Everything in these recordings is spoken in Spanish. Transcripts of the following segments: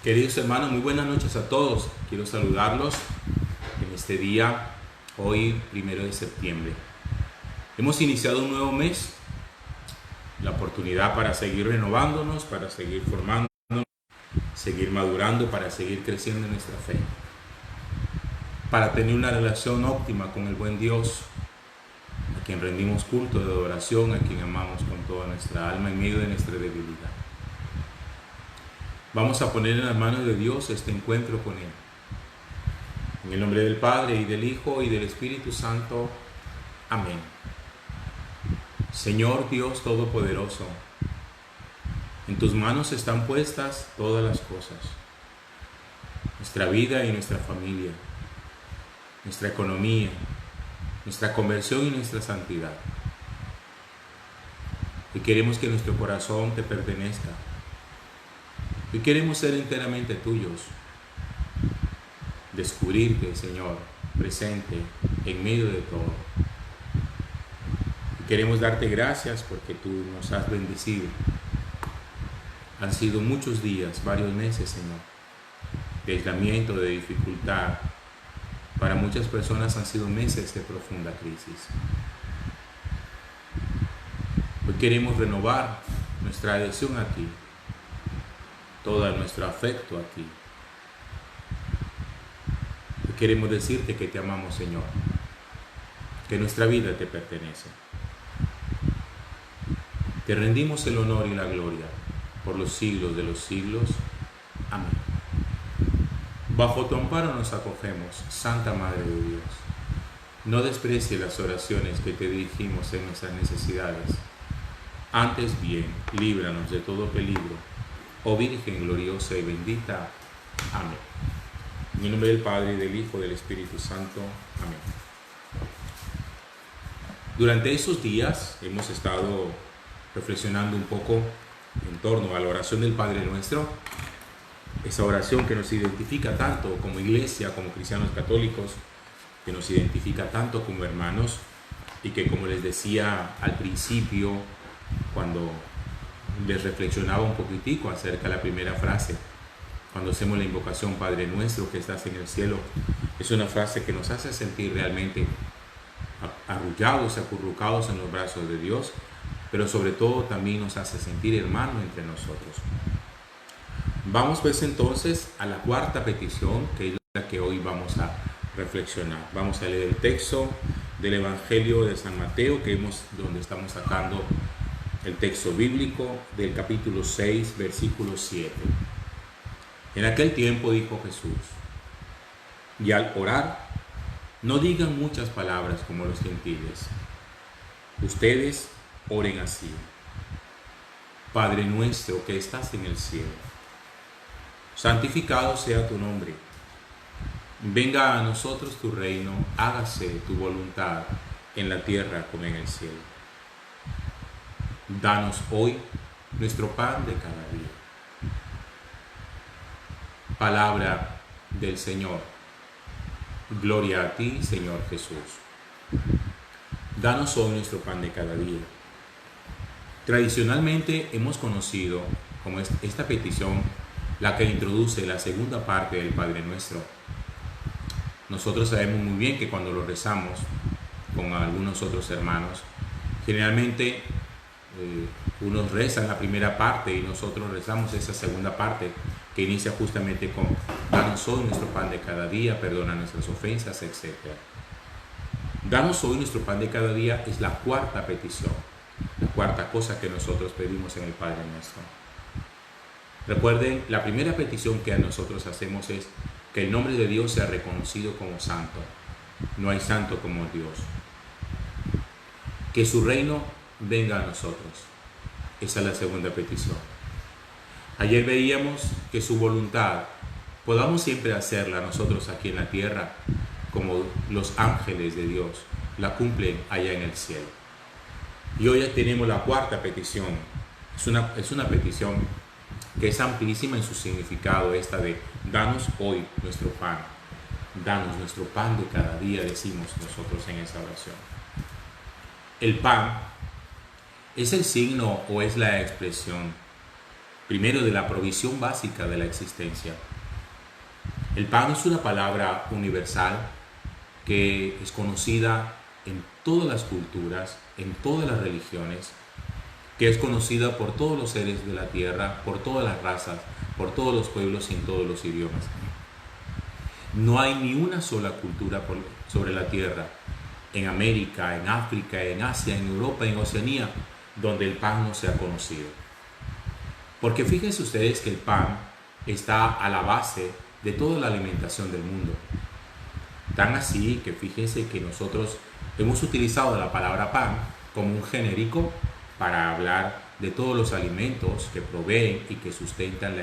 Queridos hermanos, muy buenas noches a todos. Quiero saludarlos en este día, hoy 1 de septiembre. Hemos iniciado un nuevo mes, la oportunidad para seguir renovándonos, para seguir formándonos, seguir madurando, para seguir creciendo en nuestra fe, para tener una relación óptima con el buen Dios, a quien rendimos culto de adoración, a quien amamos con toda nuestra alma en medio de nuestra debilidad. Vamos a poner en las manos de Dios este encuentro con Él. En el nombre del Padre, y del Hijo, y del Espíritu Santo. Amén. Señor Dios Todopoderoso, en tus manos están puestas todas las cosas, nuestra vida y nuestra familia, nuestra economía, nuestra conversión y nuestra santidad. Y queremos que nuestro corazón te pertenezca. Y queremos ser enteramente tuyos. Descubrirte, Señor, presente en medio de todo. Y queremos darte gracias porque tú nos has bendecido. Han sido muchos días, varios meses, Señor, de aislamiento, de dificultad. Para muchas personas han sido meses de profunda crisis. Hoy queremos renovar nuestra adhesión a ti, todo nuestro afecto a ti. Y queremos decirte que te amamos, Señor, que nuestra vida te pertenece. Te rendimos el honor y la gloria por los siglos de los siglos. Amén. Bajo tu amparo nos acogemos, Santa Madre de Dios. No desprecies las oraciones que te dirigimos en nuestras necesidades. Antes bien, líbranos de todo peligro, oh Virgen gloriosa y bendita. Amén. En el nombre del Padre, y del Hijo, y del Espíritu Santo. Amén. Durante esos días hemos estado reflexionando un poco en torno a la oración del Padre Nuestro, esa oración que nos identifica tanto como iglesia, como cristianos católicos, que nos identifica tanto como hermanos, y que, como les decía al principio, cuando les reflexionaba un poquitico acerca de la primera frase, cuando hacemos la invocación Padre Nuestro que estás en el cielo, es una frase que nos hace sentir realmente arrullados, acurrucados en los brazos de Dios, pero sobre todo también nos hace sentir hermanos entre nosotros. Vamos pues entonces a la cuarta petición, que es la que hoy vamos a reflexionar. Vamos a leer el texto del Evangelio de San Mateo, donde estamos sacando el texto bíblico del capítulo 6, versículo 7. En aquel tiempo dijo Jesús: y al orar, no digan muchas palabras como los gentiles. Ustedes oren así: Padre nuestro que estás en el cielo, santificado sea tu nombre. Venga a nosotros tu reino, hágase tu voluntad en la tierra como en el cielo. Danos hoy nuestro pan de cada día. Palabra del Señor. Gloria a ti, Señor Jesús. Danos hoy nuestro pan de cada día. Tradicionalmente hemos conocido como esta petición la que introduce la segunda parte del Padre Nuestro. Nosotros sabemos muy bien que cuando lo rezamos con algunos otros hermanos, generalmente unos rezan la primera parte y nosotros rezamos esa segunda parte que inicia justamente con danos hoy nuestro pan de cada día, perdona nuestras ofensas, etc. Danos hoy nuestro pan de cada día es la cuarta petición, la cuarta cosa que nosotros pedimos en el Padre Nuestro. Recuerden, la primera petición que a nosotros hacemos es que el nombre de Dios sea reconocido como santo. No hay santo como Dios. Que su reino venga a nosotros. Esa es la segunda petición. Ayer veíamos que su voluntad podamos siempre hacerla nosotros aquí en la tierra, como los ángeles de Dios la cumplen allá en el cielo. Y hoy ya tenemos la cuarta petición. Es una petición que es amplísima en su significado, esta de danos hoy nuestro pan. Danos nuestro pan de cada día, decimos nosotros en esa oración. El pan es el signo o es la expresión primero de la provisión básica de la existencia. El pan es una palabra universal que es conocida en todas las culturas, en todas las religiones, que es conocida por todos los seres de la tierra, por todas las razas, por todos los pueblos y en todos los idiomas. No hay ni una sola cultura sobre la tierra, en América, en África, en Asia, en Europa, en Oceanía, donde el pan no sea conocido. Porque fíjense ustedes que el pan está a la base de toda la alimentación del mundo. Tan así que fíjense que nosotros hemos utilizado la palabra pan como un genérico para hablar de todos los alimentos que proveen y que sustentan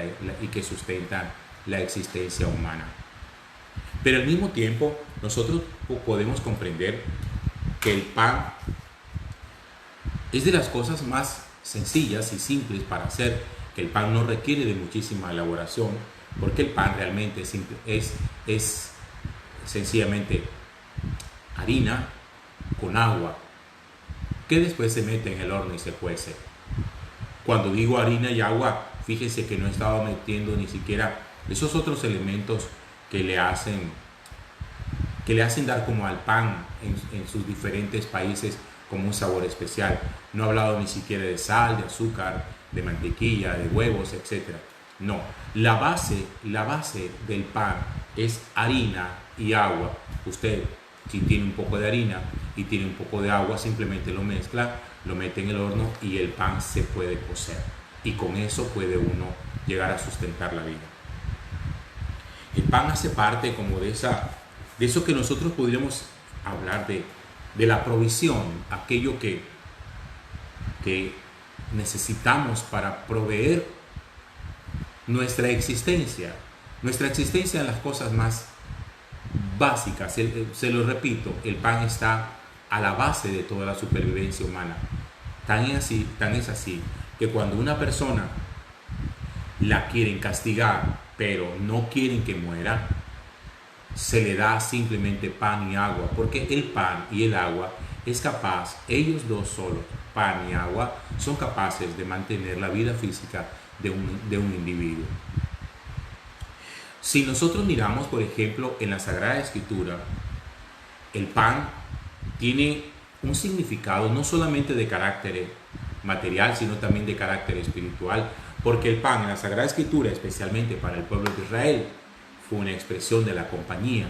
la existencia humana. Pero al mismo tiempo, nosotros podemos comprender que el pan es de las cosas más sencillas y simples para hacer, que el pan no requiere de muchísima elaboración, porque el pan realmente es sencillamente harina con agua, que después se mete en el horno y se cuece. Cuando digo harina y agua, fíjense que no estaba metiendo ni siquiera esos otros elementos que le hacen dar como al pan en sus diferentes países como un sabor especial. No he hablado ni siquiera de sal, de azúcar, de mantequilla, de huevos, etc. No, la base del pan es harina y agua. Usted, si tiene un poco de harina y tiene un poco de agua, simplemente lo mezcla, lo mete en el horno y el pan se puede cocer. Y con eso puede uno llegar a sustentar la vida. El pan hace parte como de eso que nosotros podríamos hablar de la provisión, aquello que necesitamos para proveer nuestra existencia en las cosas más básicas. Se lo repito, el pan está a la base de toda la supervivencia humana. Tan es así que cuando una persona la quieren castigar, pero no quieren que muera, se le da simplemente pan y agua, porque el pan y el agua es capaz, ellos dos solos, pan y agua, son capaces de mantener la vida física de un individuo. Si nosotros miramos, por ejemplo, en la Sagrada Escritura, el pan tiene un significado no solamente de carácter material, sino también de carácter espiritual, porque el pan en la Sagrada Escritura, especialmente para el pueblo de Israel, fue una expresión de la compañía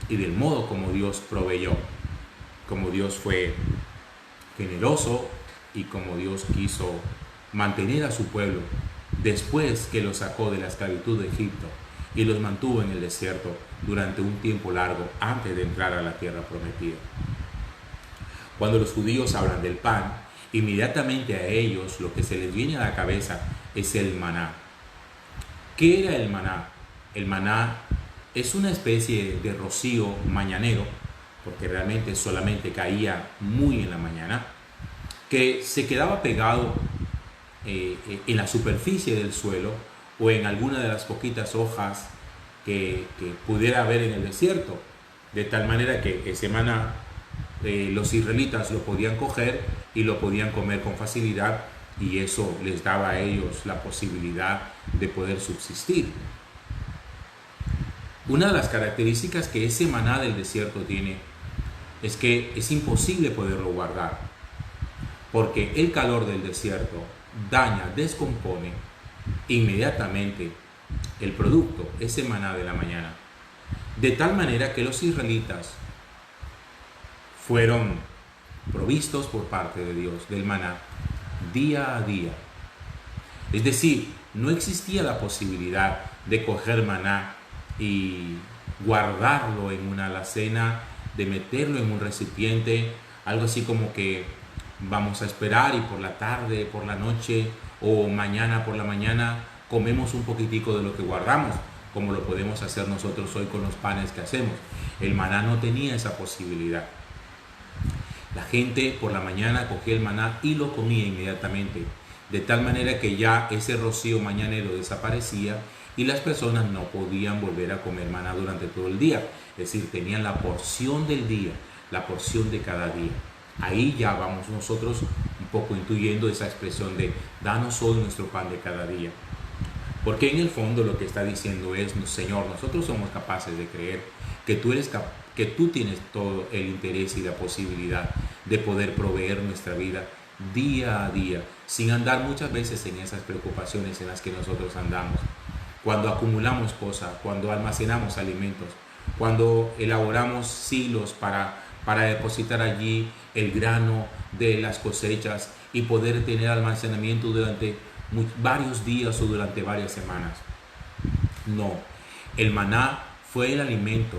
y del modo como Dios proveyó, como Dios fue generoso y como Dios quiso mantener a su pueblo después que los sacó de la esclavitud de Egipto y los mantuvo en el desierto durante un tiempo largo antes de entrar a la tierra prometida. Cuando los judíos hablan del pan, inmediatamente a ellos lo que se les viene a la cabeza es el maná. ¿Qué era el maná? El maná es una especie de rocío mañanero, porque realmente solamente caía muy en la mañana, que se quedaba pegado en la superficie del suelo o en alguna de las poquitas hojas que pudiera haber en el desierto, de tal manera que ese maná los israelitas lo podían coger y lo podían comer con facilidad, y eso les daba a ellos la posibilidad de poder subsistir. Una de las características que ese maná del desierto tiene es que es imposible poderlo guardar, porque el calor del desierto daña, descompone inmediatamente el producto, ese maná de la mañana, de tal manera que los israelitas fueron provistos por parte de Dios del maná día a día. Es decir, no existía la posibilidad de coger maná y guardarlo en una alacena, de meterlo en un recipiente, algo así como que vamos a esperar y por la tarde, por la noche o mañana por la mañana comemos un poquitico de lo que guardamos, como lo podemos hacer nosotros hoy con los panes que hacemos. El maná no tenía esa posibilidad. La gente por la mañana cogía el maná y lo comía inmediatamente, de tal manera que ya ese rocío mañanero desaparecía y las personas no podían volver a comer maná durante todo el día. Es decir, tenían la porción del día, la porción de cada día. Ahí ya vamos nosotros un poco intuyendo esa expresión de danos hoy nuestro pan de cada día. Porque en el fondo lo que está diciendo es, Señor, nosotros somos capaces de creer que que tú tienes todo el interés y la posibilidad de poder proveer nuestra vida día a día, sin andar muchas veces en esas preocupaciones en las que nosotros andamos. Cuando acumulamos cosas, cuando almacenamos alimentos, cuando elaboramos silos para depositar allí el grano de las cosechas y poder tener almacenamiento durante varios días o durante varias semanas. No, el maná fue el alimento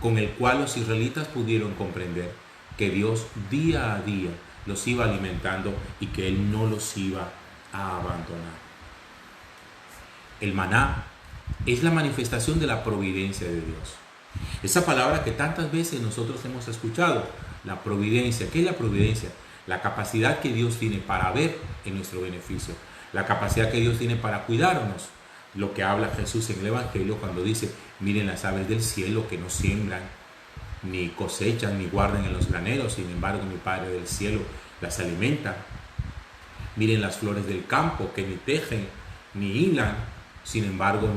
con el cual los israelitas pudieron comprender que Dios día a día los iba alimentando y que Él no los iba a abandonar. El maná es la manifestación de la providencia de Dios. Esa palabra que tantas veces nosotros hemos escuchado, la providencia. ¿Qué es la providencia? La capacidad que Dios tiene para ver en nuestro beneficio, la capacidad que Dios tiene para cuidarnos. Lo que habla Jesús en el Evangelio cuando dice, miren las aves del cielo que no siembran, ni cosechan, ni guardan en los graneros, sin embargo mi Padre del cielo las alimenta. Miren las flores del campo que ni tejen, ni hilan, sin embargo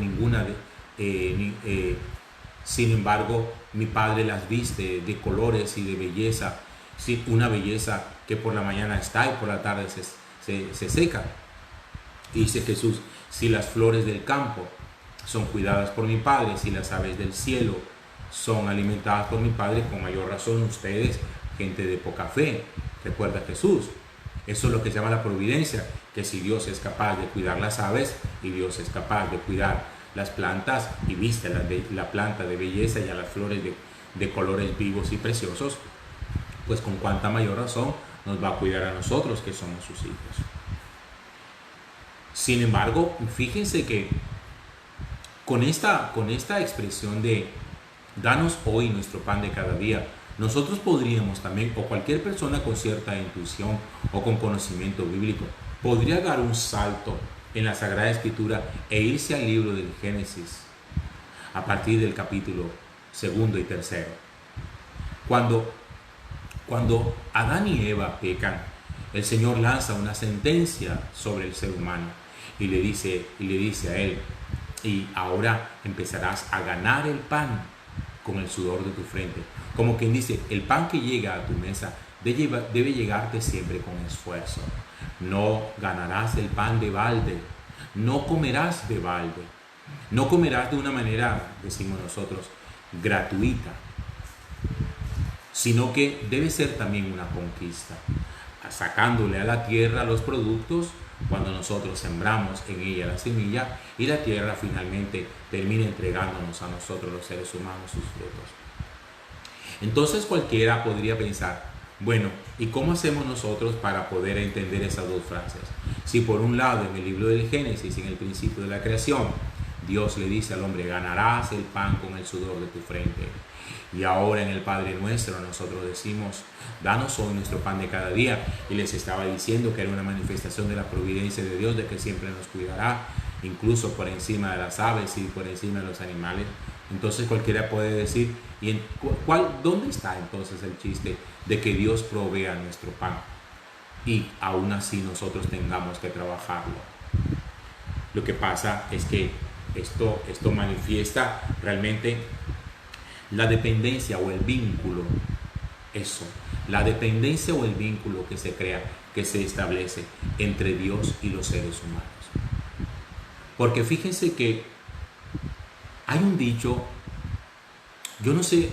sin embargo mi Padre las viste de colores y de belleza, una belleza que por la mañana está y por la tarde se seca. Y dice Jesús, si las flores del campo son cuidadas por mi Padre, si las aves del cielo son alimentadas por mi Padre, con mayor razón ustedes, gente de poca fe. Recuerda Jesús. Eso es lo que se llama la providencia, que si Dios es capaz de cuidar las aves y Dios es capaz de cuidar las plantas y viste la planta de belleza y a las flores de colores vivos y preciosos, pues con cuánta mayor razón nos va a cuidar a nosotros que somos sus hijos. Sin embargo, fíjense que con esta expresión de danos hoy nuestro pan de cada día, nosotros podríamos también, o cualquier persona con cierta intuición o con conocimiento bíblico, podría dar un salto en la Sagrada Escritura e irse al libro del Génesis, a partir del capítulo 2 y 3. Cuando Adán y Eva pecan, el Señor lanza una sentencia sobre el ser humano y le dice a él, y ahora empezarás a ganar el pan con el sudor de tu frente. Como quien dice, el pan que llega a tu mesa debe llegarte siempre con esfuerzo. No ganarás el pan de balde, no comerás de balde, no comerás de una manera, decimos nosotros, gratuita, sino que debe ser también una conquista, sacándole a la tierra los productos cuando nosotros sembramos en ella la semilla y la tierra finalmente termina entregándonos a nosotros los seres humanos sus frutos. Entonces cualquiera podría pensar, bueno, ¿y cómo hacemos nosotros para poder entender esas dos frases? Si por un lado en el libro del Génesis, en el principio de la creación, Dios le dice al hombre, ganarás el pan con el sudor de tu frente. Y ahora en el Padre Nuestro nosotros decimos, danos hoy nuestro pan de cada día. Y les estaba diciendo que era una manifestación de la providencia de Dios, de que siempre nos cuidará, incluso por encima de las aves y por encima de los animales. Entonces cualquiera puede decir, ¿y dónde está entonces el chiste de que Dios provea nuestro pan y aún así nosotros tengamos que trabajarlo? Lo que pasa es que esto manifiesta realmente la dependencia o el vínculo, la dependencia o el vínculo que se crea, que se establece entre Dios y los seres humanos. Porque fíjense que hay un dicho, yo no sé,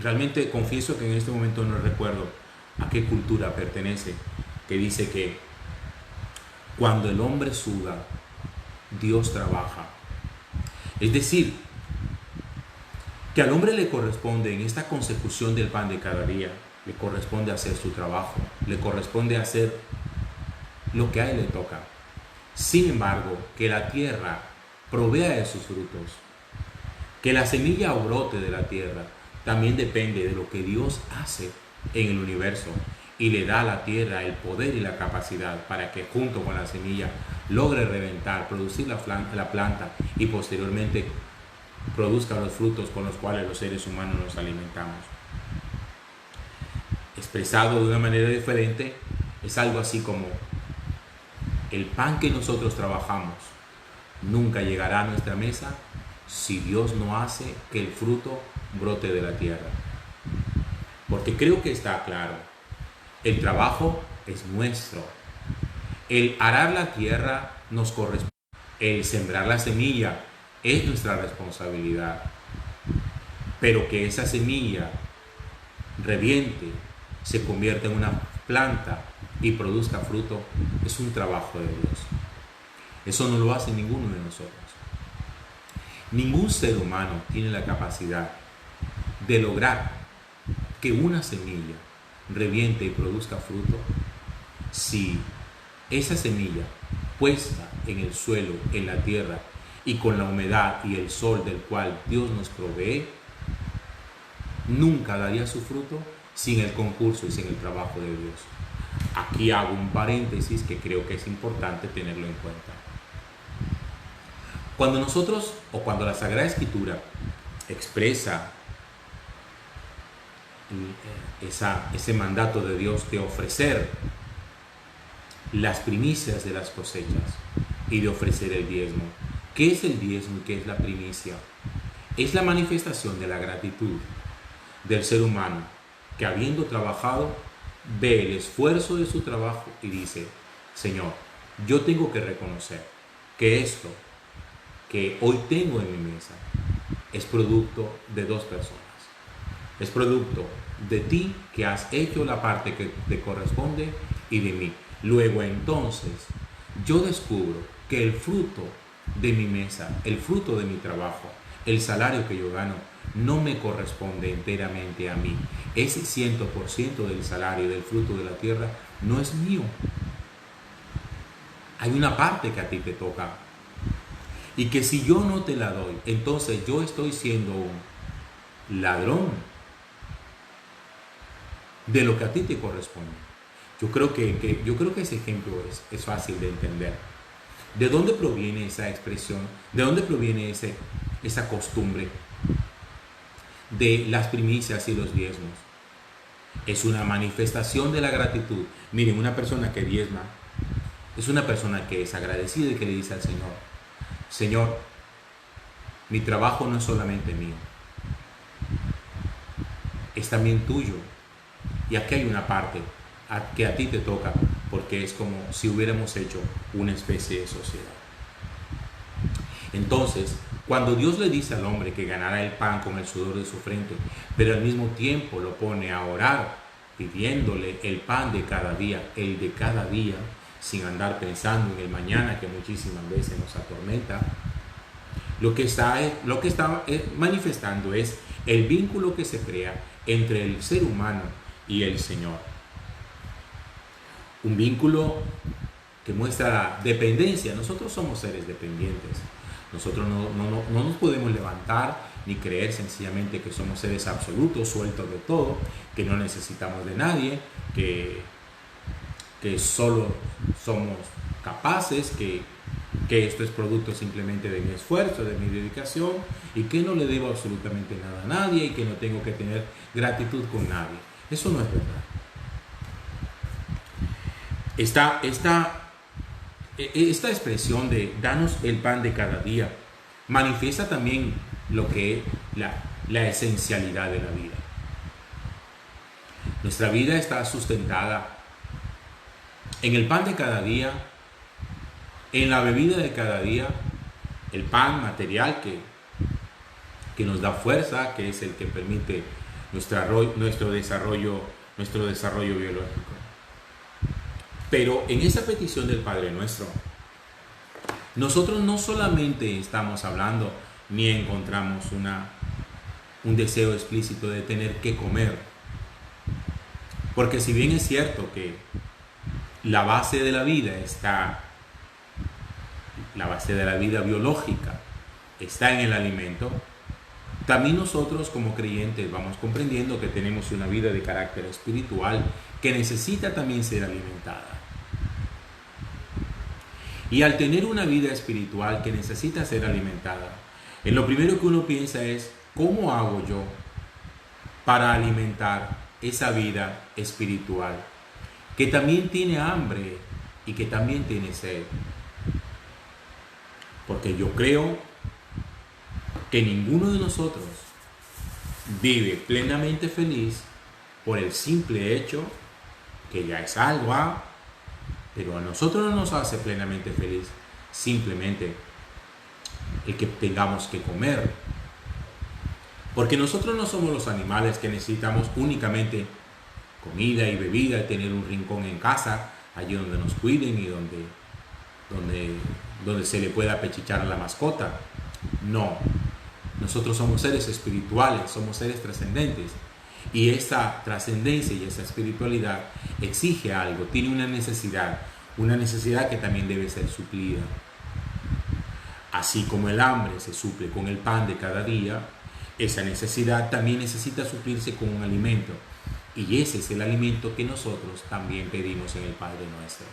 realmente confieso que en este momento no recuerdo a qué cultura pertenece, que dice que cuando el hombre suda, Dios trabaja. Es decir, que al hombre le corresponde en esta consecución del pan de cada día, le corresponde hacer su trabajo, le corresponde hacer lo que a él le toca. Sin embargo, que la tierra provea de sus frutos, que la semilla brote de la tierra, también depende de lo que Dios hace en el universo y le da a la tierra el poder y la capacidad para que junto con la semilla logre reventar, producir la planta y posteriormente produzca los frutos con los cuales los seres humanos nos alimentamos. Expresado de una manera diferente, Es algo así como el pan que nosotros trabajamos nunca llegará a nuestra mesa si Dios no hace que el fruto brote de la tierra. Porque creo que está claro, el trabajo es nuestro. El arar la tierra nos corresponde. El sembrar la semilla es nuestra responsabilidad. Pero que esa semilla reviente, se convierta en una planta y produzca fruto, es un trabajo de Dios. Eso no lo hace ninguno de nosotros. Ningún ser humano tiene la capacidad de lograr que una semilla reviente y produzca fruto si esa semilla puesta en el suelo, en la tierra y con la humedad y el sol del cual Dios nos provee, nunca daría su fruto sin el concurso y sin el trabajo de Dios. Aquí hago un paréntesis que creo que es importante tenerlo en cuenta. Cuando nosotros, o cuando la Sagrada Escritura expresa ese mandato de Dios de ofrecer las primicias de las cosechas y de ofrecer el diezmo. ¿Qué es el diezmo y qué es la primicia? Es la manifestación de la gratitud del ser humano que, habiendo trabajado, ve el esfuerzo de su trabajo y dice: Señor, yo tengo que reconocer que esto que hoy tengo en mi mesa es producto de dos personas. Es producto de ti, que has hecho la parte que te corresponde, y de mí. Luego entonces yo descubro que el fruto de mi mesa, el fruto de mi trabajo, el salario que yo gano, no me corresponde enteramente a mí. Ese 100% del salario, del fruto de la tierra, no es mío. Hay una parte que a ti te toca. Y que si yo no te la doy, entonces yo estoy siendo un ladrón de lo que a ti te corresponde. Yo creo que ese ejemplo es fácil de entender. ¿De dónde proviene esa expresión? ¿De dónde proviene esa costumbre de las primicias y los diezmos? Es una manifestación de la gratitud. Miren, una persona que diezma es una persona que es agradecida y que le dice al Señor: Señor, mi trabajo no es solamente mío, es también tuyo. Y aquí hay una parte que a ti te toca, porque es como si hubiéramos hecho una especie de sociedad. Entonces, cuando Dios le dice al hombre que ganará el pan con el sudor de su frente, pero al mismo tiempo lo pone a orar, pidiéndole el pan de cada día, el de cada día, sin andar pensando en el mañana, que muchísimas veces nos atormenta, lo que está manifestando es el vínculo que se crea entre el ser humano y el Señor. Un vínculo que muestra la dependencia. Nosotros somos seres dependientes. Nosotros no nos podemos levantar ni creer sencillamente que somos seres absolutos, sueltos de todo, que no necesitamos de nadie, que solo somos capaces, que esto es producto simplemente de mi esfuerzo, de mi dedicación, y que no le debo absolutamente nada a nadie y que no tengo que tener gratitud con nadie. Eso no es verdad. Esta expresión de danos el pan de cada día manifiesta también lo que es la esencialidad de la vida. Nuestra vida está sustentada en el pan de cada día, en la bebida de cada día, el pan material que nos da fuerza, que es el que permite nuestro desarrollo biológico. Pero en esa petición del Padre Nuestro, nosotros no solamente estamos hablando ni encontramos un deseo explícito de tener que comer, porque si bien es cierto que la base de la vida biológica está en el alimento, también nosotros como creyentes vamos comprendiendo que tenemos una vida de carácter espiritual que necesita también ser alimentada. Y al tener una vida espiritual que necesita ser alimentada, en lo primero que uno piensa es: ¿cómo hago yo para alimentar esa vida espiritual? que también tiene hambre y que también tiene sed. Porque yo creo que ninguno de nosotros vive plenamente feliz por el simple hecho, que ya es algo, pero a nosotros no nos hace plenamente feliz simplemente el que tengamos que comer. Porque nosotros no somos los animales que necesitamos únicamente comida y bebida y tener un rincón en casa, allí donde nos cuiden y donde se le pueda apechichar a la mascota. No, nosotros somos seres espirituales, somos seres trascendentes. Y esta trascendencia y esa espiritualidad exige algo, tiene una necesidad que también debe ser suplida. Así como el hambre se suple con el pan de cada día, esa necesidad también necesita suplirse con un alimento. Y ese es el alimento que nosotros también pedimos en el Padre Nuestro.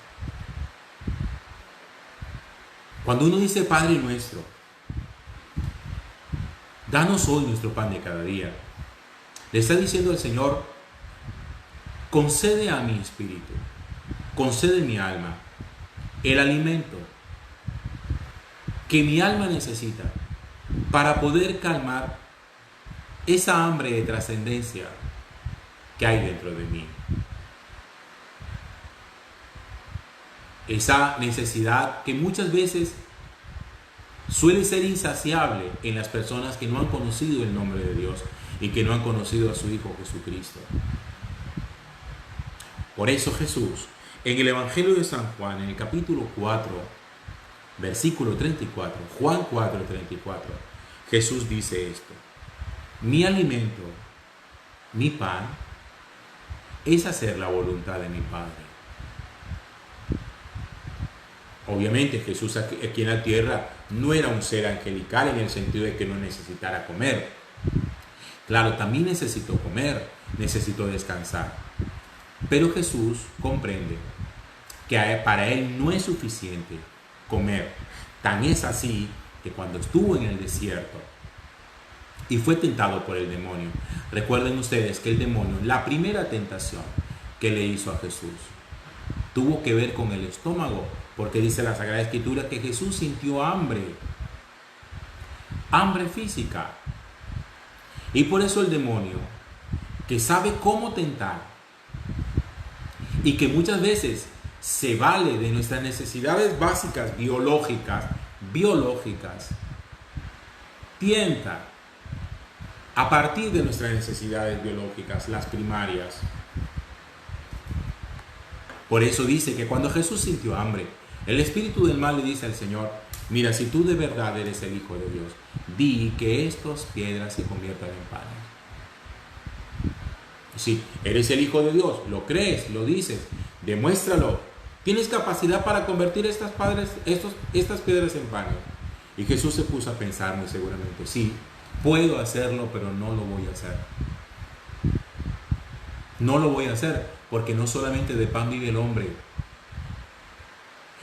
Cuando uno dice Padre Nuestro, danos hoy nuestro pan de cada día, le está diciendo el Señor, concede a mi espíritu, concede a mi alma el alimento que mi alma necesita para poder calmar esa hambre de trascendencia que hay dentro de mí. Esa necesidad que muchas veces suele ser insaciable en las personas que no han conocido el nombre de Dios y que no han conocido a su Hijo Jesucristo. Por eso Jesús, en el Evangelio de San Juan, en el capítulo 4, versículo 34, Juan 4, 34, Jesús dice esto: mi alimento, mi pan, es hacer la voluntad de mi Padre. Obviamente Jesús aquí en la tierra no era un ser angelical en el sentido de que no necesitara comer. Claro, también necesitó comer, necesitó descansar. Pero Jesús comprende que para él no es suficiente comer. Tan es así que cuando estuvo en el desierto y fue tentado por el demonio, recuerden ustedes que el demonio, la primera tentación que le hizo a Jesús, tuvo que ver con el estómago, porque dice la Sagrada Escritura que Jesús sintió hambre física. Y por eso el demonio, que sabe cómo tentar y que muchas veces se vale de nuestras necesidades básicas biológicas, tienta a partir de nuestras necesidades biológicas, las primarias. Por eso dice que cuando Jesús sintió hambre, el espíritu del mal le dice al Señor: mira, si tú de verdad eres el Hijo de Dios, di que estas piedras se conviertan en pan. Si eres el Hijo de Dios, lo crees, lo dices, demuéstralo. Tienes capacidad para convertir estas piedras en pan. Y Jesús se puso a pensar muy seguramente: sí, puedo hacerlo, pero no lo voy a hacer. No lo voy a hacer, porque no solamente de pan vive el hombre.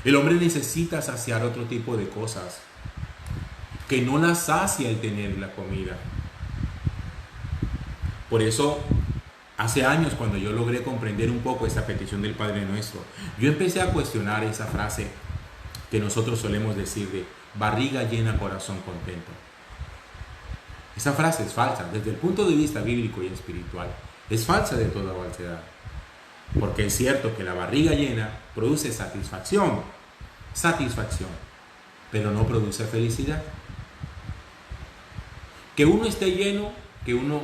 El hombre necesita saciar otro tipo de cosas que no la sacia el tener la comida. Por eso, hace años, cuando yo logré comprender un poco esta petición del Padre Nuestro, yo empecé a cuestionar esa frase que nosotros solemos decir de barriga llena, corazón contento. Esa frase es falsa desde el punto de vista bíblico y espiritual. Es falsa de toda falsedad. Porque es cierto que la barriga llena produce satisfacción, pero no produce felicidad. Que uno esté lleno, que uno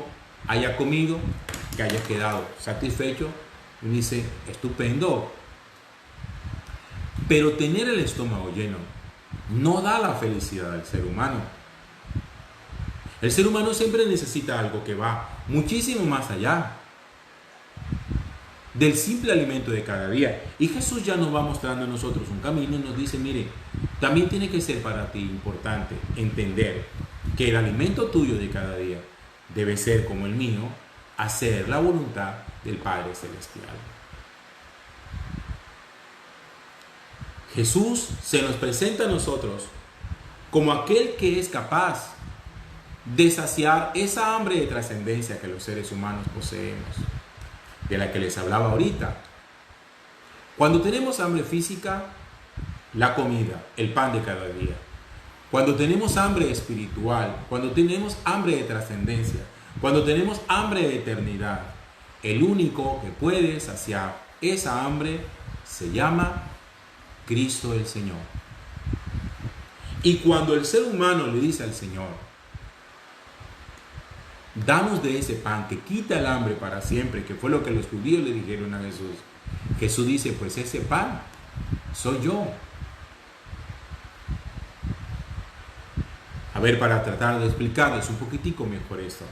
haya comido, que haya quedado satisfecho, y dice, estupendo. Pero tener el estómago lleno no da la felicidad al ser humano. El ser humano siempre necesita algo que va muchísimo más allá del simple alimento de cada día. Y Jesús ya nos va mostrando a nosotros un camino y nos dice: mire, también tiene que ser para ti importante entender que el alimento tuyo de cada día debe ser como el mío, hacer la voluntad del Padre Celestial. Jesús se nos presenta a nosotros como aquel que es capaz de saciar esa hambre de trascendencia que los seres humanos poseemos, de la que les hablaba ahorita. Cuando tenemos hambre física, la comida, el pan de cada día. Cuando tenemos hambre espiritual, cuando tenemos hambre de trascendencia, cuando tenemos hambre de eternidad, el único que puede saciar esa hambre se llama Cristo el Señor. Y cuando el ser humano le dice al Señor, danos de ese pan que quita el hambre para siempre, que fue lo que los judíos le dijeron a Jesús, Jesús dice, pues ese pan soy yo. A ver, para tratar de explicarles un poquitico mejor esto,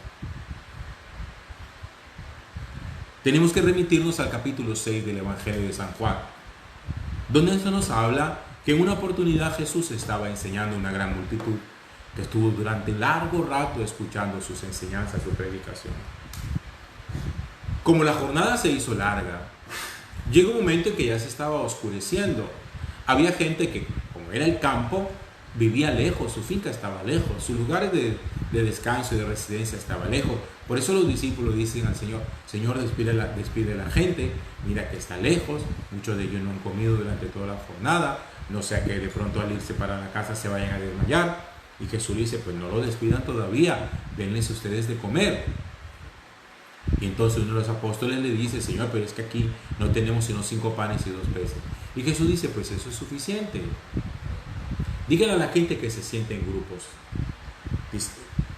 tenemos que remitirnos al capítulo 6 del Evangelio de San Juan, donde esto nos habla que en una oportunidad Jesús estaba enseñando a una gran multitud que estuvo durante largo rato escuchando sus enseñanzas, su predicación. Como la jornada se hizo larga, llegó un momento en que ya se estaba oscureciendo. Había gente que, como era el campo, vivía lejos, su finca estaba lejos, sus lugares de descanso y de residencia estaba lejos. Por eso los discípulos dicen al Señor, Señor, despide a la gente, mira que está lejos, muchos de ellos no han comido durante toda la jornada, no sea que de pronto al irse para la casa se vayan a desmayar. Y Jesús dice, pues no lo despidan todavía, denles ustedes de comer. Y entonces uno de los apóstoles le dice, Señor, pero es que aquí no tenemos sino 5 panes y 2 peces. Y Jesús dice, pues eso es suficiente. Díganle a la gente que se siente en grupos.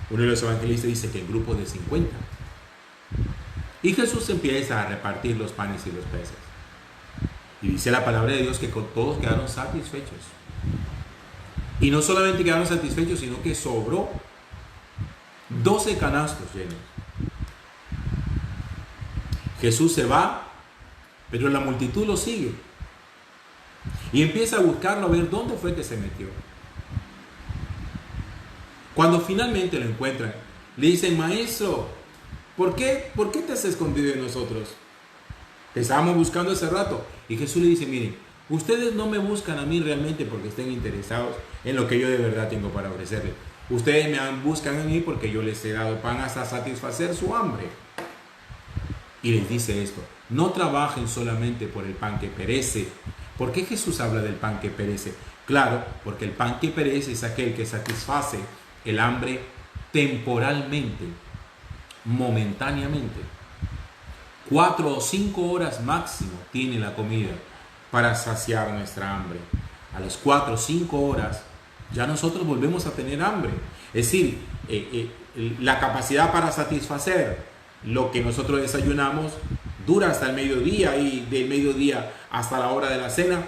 Uno de los evangelistas dice que en grupos de 50. Y Jesús empieza a repartir los panes y los peces. Y dice la palabra de Dios que todos quedaron satisfechos. Y no solamente quedaron satisfechos, sino que sobró 12 canastos llenos. Jesús se va, pero la multitud lo sigue. Y empieza a buscarlo, a ver dónde fue que se metió. Cuando finalmente lo encuentran, le dicen, Maestro, ¿por qué te has escondido de nosotros? Te estábamos buscando hace rato. Y Jesús le dice, miren, ustedes no me buscan a mí realmente porque estén interesados en lo que yo de verdad tengo para ofrecerles. Ustedes buscan a mí porque yo les he dado pan hasta satisfacer su hambre. Y les dice esto, no trabajen solamente por el pan que perece. ¿Por qué Jesús habla del pan que perece? Claro, porque el pan que perece es aquel que satisface el hambre temporalmente, momentáneamente. 4 o 5 horas máximo tiene la comida para saciar nuestra hambre. A las 4 o 5 horas ya nosotros volvemos a tener hambre. Es decir, la capacidad para satisfacer lo que nosotros desayunamos dura hasta el mediodía, y del mediodía hasta la hora de la cena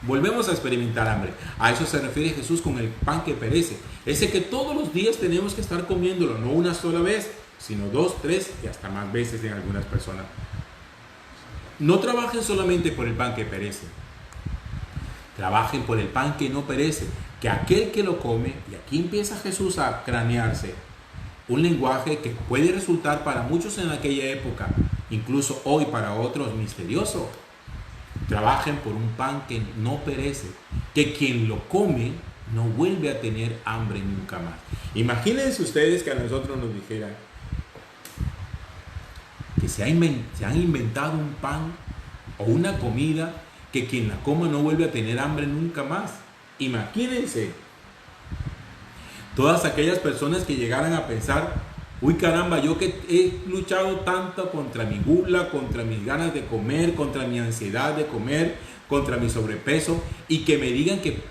volvemos a experimentar hambre. A eso se refiere Jesús con el pan que perece, ese que todos los días tenemos que estar comiéndolo, no una sola vez, sino 2, 3 y hasta más veces en algunas personas. No trabajen solamente por el pan que perece, trabajen por el pan que no perece, que aquel que lo come, y aquí empieza Jesús a cranearse un lenguaje que puede resultar para muchos en aquella época, incluso hoy para otros, misterioso. Trabajen por un pan que no perece, que quien lo come no vuelve a tener hambre nunca más. Imagínense ustedes que a nosotros nos dijeran que se han inventado un pan o una comida que quien la coma no vuelve a tener hambre nunca más. Imagínense todas aquellas personas que llegaran a pensar, uy caramba, yo que he luchado tanto contra mi gula, contra mis ganas de comer, contra mi ansiedad de comer, contra mi sobrepeso, y que me digan que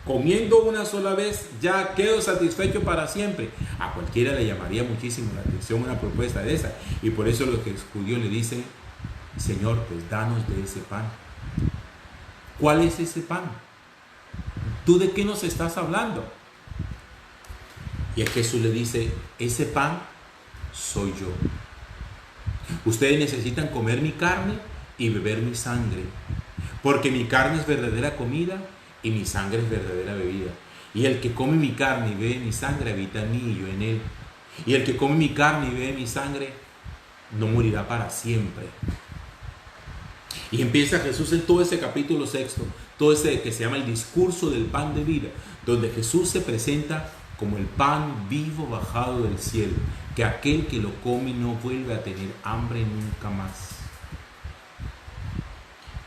comiendo una sola vez ya quedo satisfecho para siempre. A cualquiera le llamaría muchísimo la atención una propuesta de esa. Y por eso los judíos le dicen, Señor, pues danos de ese pan. ¿Cuál es ese pan? ¿Tú de qué nos estás hablando? Y Jesús le dice, ese pan soy yo. Ustedes necesitan comer mi carne y beber mi sangre, porque mi carne es verdadera comida y mi sangre es verdadera bebida. Y el que come mi carne y bebe mi sangre habita en mí y yo en él. Y el que come mi carne y bebe mi sangre no morirá para siempre. Y empieza Jesús en todo ese capítulo 6, todo ese que se llama el discurso del pan de vida, donde Jesús se presenta como el pan vivo bajado del cielo, que aquel que lo come no vuelve a tener hambre nunca más.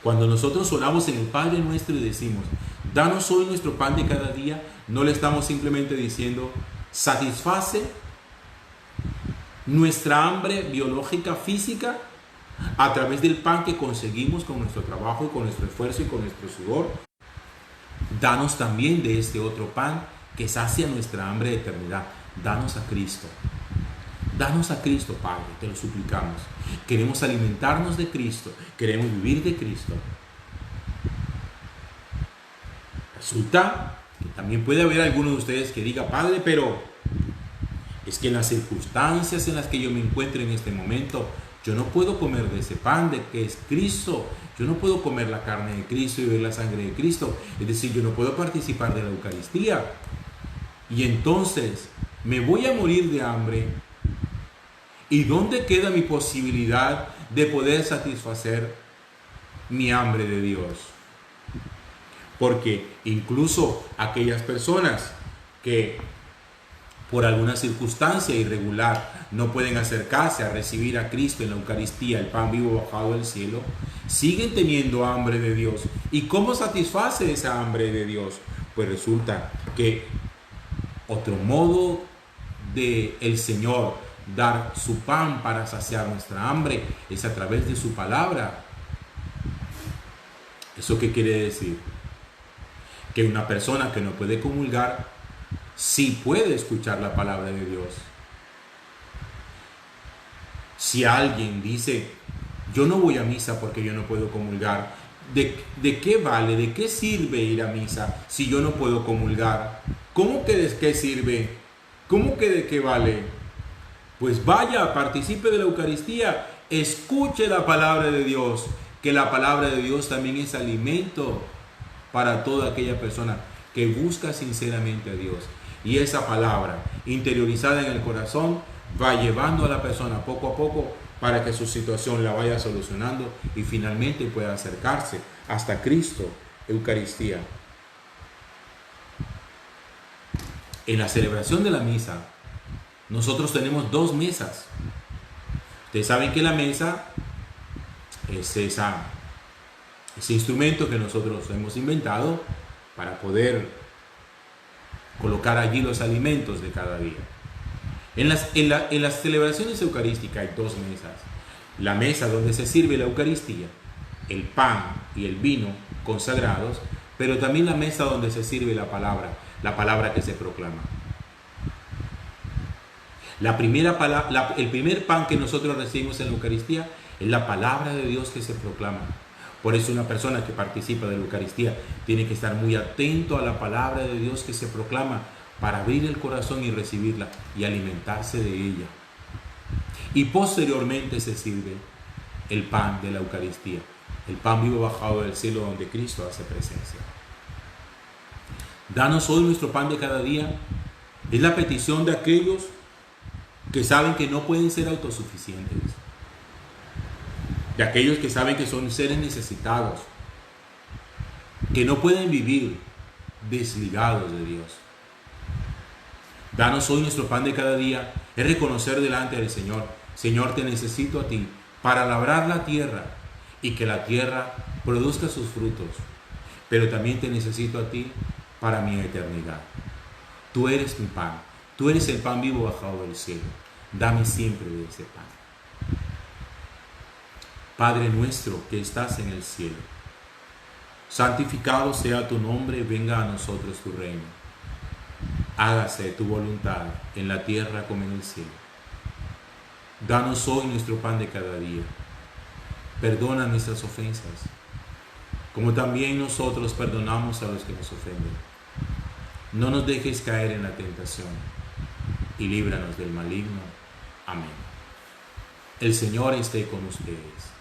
Cuando nosotros oramos en el Padre Nuestro y decimos, danos hoy nuestro pan de cada día, no le estamos simplemente diciendo, satisface nuestra hambre biológica, física, a través del pan que conseguimos con nuestro trabajo y con nuestro esfuerzo y con nuestro sudor. Danos también de este otro pan que sacia nuestra hambre de eternidad. Danos a Cristo. Danos a Cristo, Padre, te lo suplicamos. Queremos alimentarnos de Cristo, queremos vivir de Cristo. Resulta que también puede haber alguno de ustedes que diga, Padre, pero es que en las circunstancias en las que yo me encuentro en este momento, yo no puedo comer de ese pan de que es Cristo. Yo no puedo comer la carne de Cristo y beber la sangre de Cristo. Es decir, yo no puedo participar de la Eucaristía. Y entonces me voy a morir de hambre. ¿Y dónde queda mi posibilidad de poder satisfacer mi hambre de Dios? Porque incluso aquellas personas que por alguna circunstancia irregular no pueden acercarse a recibir a Cristo en la Eucaristía, el pan vivo bajado del cielo, siguen teniendo hambre de Dios. ¿Y cómo satisface esa hambre de Dios? Pues resulta que otro modo de el Señor dar su pan para saciar nuestra hambre es a través de su palabra. ¿Eso qué quiere decir? Que una persona que no puede comulgar sí puede escuchar la palabra de Dios. Si alguien dice, yo no voy a misa porque yo no puedo comulgar, ¿de qué vale? ¿De qué sirve ir a misa si yo no puedo comulgar? ¿Cómo que de qué sirve? ¿Cómo que de qué vale? Pues vaya, participe de la Eucaristía, escuche la palabra de Dios, que la palabra de Dios también es alimento para toda aquella persona que busca sinceramente a Dios. Y esa palabra interiorizada en el corazón va llevando a la persona poco a poco para que su situación la vaya solucionando y finalmente pueda acercarse hasta Cristo, Eucaristía. En la celebración de la misa, nosotros tenemos dos mesas. Ustedes saben que la mesa es ese instrumento que nosotros hemos inventado para poder colocar allí los alimentos de cada día. En las celebraciones eucarísticas hay dos mesas. La mesa donde se sirve la Eucaristía, el pan y el vino consagrados, pero también la mesa donde se sirve la palabra que se proclama. El primer pan que nosotros recibimos en la Eucaristía es la palabra de Dios que se proclama. Por eso una persona que participa de la Eucaristía tiene que estar muy atento a la palabra de Dios que se proclama para abrir el corazón y recibirla y alimentarse de ella. Y posteriormente se sirve el pan de la Eucaristía, el pan vivo bajado del cielo donde Cristo hace presencia. Danos hoy nuestro pan de cada día. Es la petición de aquellos que saben que no pueden ser autosuficientes, de aquellos que saben que son seres necesitados, que no pueden vivir desligados de Dios. Danos hoy nuestro pan de cada día. Es reconocer delante del Señor, Señor, te necesito a ti para labrar la tierra y que la tierra produzca sus frutos, pero también te necesito a ti para mi eternidad. Tú eres mi pan, tú eres el pan vivo bajado del cielo. Dame siempre de ese pan. Padre nuestro que estás en el cielo, santificado sea tu nombre, venga a nosotros tu reino. Hágase tu voluntad en la tierra como en el cielo. Danos hoy nuestro pan de cada día. Perdona nuestras ofensas, como también nosotros perdonamos a los que nos ofenden. No nos dejes caer en la tentación y líbranos del maligno. Amén. El Señor esté con ustedes.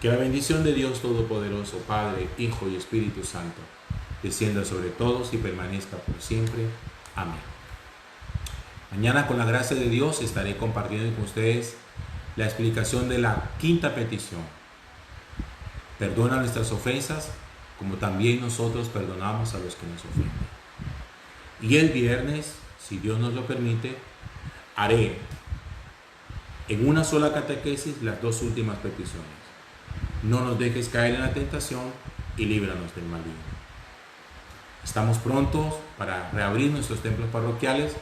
Que la bendición de Dios Todopoderoso, Padre, Hijo y Espíritu Santo, descienda sobre todos y permanezca por siempre. Amén. Mañana, con la gracia de Dios, estaré compartiendo con ustedes la explicación de la quinta petición. Perdona nuestras ofensas, como también nosotros perdonamos a los que nos ofenden. Y el viernes, si Dios nos lo permite, haré en una sola catequesis las dos últimas peticiones. no nos dejes caer en la tentación y líbranos del maligno. Estamos prontos para reabrir nuestros templos parroquiales,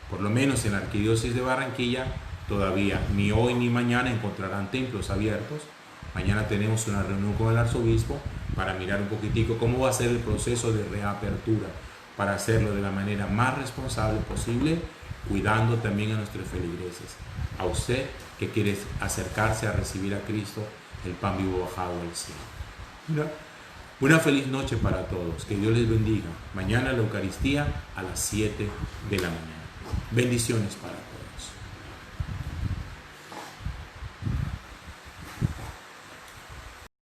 por lo menos en la Arquidiócesis de Barranquilla. Todavía ni hoy ni mañana encontrarán templos abiertos. Mañana tenemos una reunión con el arzobispo para mirar un poquitico cómo va a ser el proceso de reapertura, para hacerlo de la manera más responsable posible, cuidando también a nuestros feligreses. A usted que quiere acercarse a recibir a Cristo, el pan vivo bajado del cielo. Una feliz noche para todos. Que Dios les bendiga. Mañana la Eucaristía a las 7 de la mañana. Bendiciones para todos.